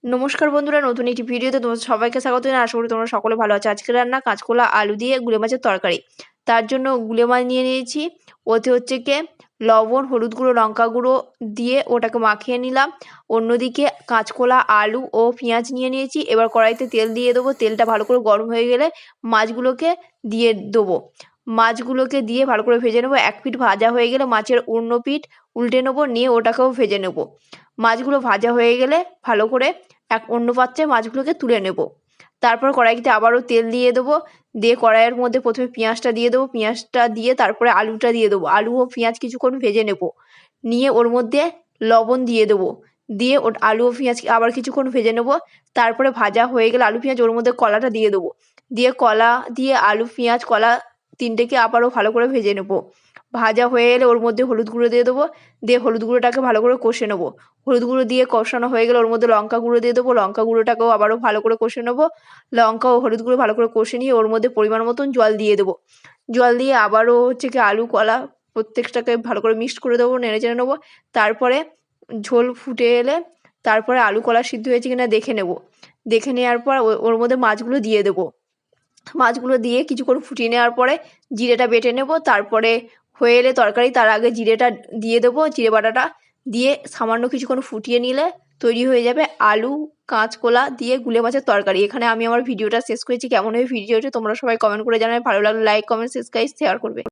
নমস্কার বন্ধুরা, নতুন একটি ভিডিওতে তোমাদের সবাইকে স্বাগত জানাই। আশা করি তোমরা সকলে ভালো আছো। আজকে রান্না কাঁচকলা আলু দিয়ে গুলে মাছের তরকারি। তার জন্য গুলে মাছ নিয়ে নিয়েছি। ওতে হচ্ছে গিয়ে লবণ, হলুদ গুঁড়ো, লঙ্কা গুঁড়ো দিয়ে ওটাকে মাখিয়ে নিলাম। অন্যদিকে কাঁচকলা, আলু ও পেঁয়াজ নিয়ে নিয়েছি। এবার কড়াইতে তেল দিয়ে দেবো। তেলটা ভালো করে গরম হয়ে গেলে মাছগুলোকে দিয়ে দেবো। মাছগুলোকে দিয়ে ভালো করে ভেজে নেবো। এক পিঠ ভাজা হয়ে গেলে মাছের অন্য পিঠ উল্টে নেবো, নিয়ে ওটাকেও ভেজে নেবো। মাছগুলো ভাজা হয়ে গেলে ভালো করে অন্য পাত্রে মাছগুলোকে তুলে নেব। তারপর কড়াইতে আবারও তেল দিয়ে দেবো। দিয়ে কড়াইয়ের মধ্যে প্রথমে পেঁয়াজটা দিয়ে দেবো। পেঁয়াজটা দিয়ে তারপরে আলুটা দিয়ে দেবো। আলু ও পেঁয়াজ কিছুক্ষণ ভেজে নেব। নিয়ে ওর মধ্যে লবণ দিয়ে দেবো। দিয়ে আলু ও পেঁয়াজ আবার কিছুক্ষণ ভেজে নেব। তারপরে ভাজা হয়ে গেলে আলু পেঁয়াজ ওর মধ্যে কলাটা দিয়ে দেবো। দিয়ে কলা দিয়ে আলু পেঁয়াজ কলা তিনটেকে আবারও ভালো করে ভেজে নেব। ভাজা হয়ে এলে ওর মধ্যে হলুদ গুঁড়ো দিয়ে দেবো। দিয়ে হলুদ গুঁড়োটাকে ভালো করে কষে নেবো। হলুদ গুঁড়ো দিয়ে কষানো হয়ে গেলে ওর মধ্যে লঙ্কা গুঁড়ো দিয়ে দেবো। লঙ্কা গুঁড়োটাকেও আবারও ভালো করে কষে নেবো। লঙ্কা ও হলুদ গুঁড়ো ভালো করে কষে নিয়ে ওর মধ্যে পরিমাণ মতন জল দিয়ে দেবো। জল দিয়ে আবারও হচ্ছে কি আলু কলা প্রত্যেকটাকে ভালো করে মিক্সড করে দেবো, নেড়ে চেড়ে নেবো। তারপরে ঝোল ফুটে এলে তারপরে আলু কলা সিদ্ধ হয়েছে কিনা দেখে নেব। দেখে নেওয়ার পর ওর মধ্যে মাছগুলো দিয়ে দেবো। মাছগুলো দিয়ে কিছুক্ষণ ফুটিয়ে নেওয়ার পরে জিরেটা বেটে নেব। তারপরে হয়ে এলে তরকারি তার আগে জিরেটা দিয়ে দেবো। জিরে বাটাটা দিয়ে সামান্য কিছুক্ষণ ফুটিয়ে নিলে তৈরি হয়ে যাবে আলু কাঁচকলা দিয়ে গুলে মাছের তরকারি। এখানে আমি আমার ভিডিওটা শেষ করেছি। কেমন হয়ে ভিডিওটি তোমরা সবাই কমেন্ট করে জানাবে। ভালো লাগলে লাইক, কমেন্ট, সাবস্ক্রাইব, শেয়ার করবে।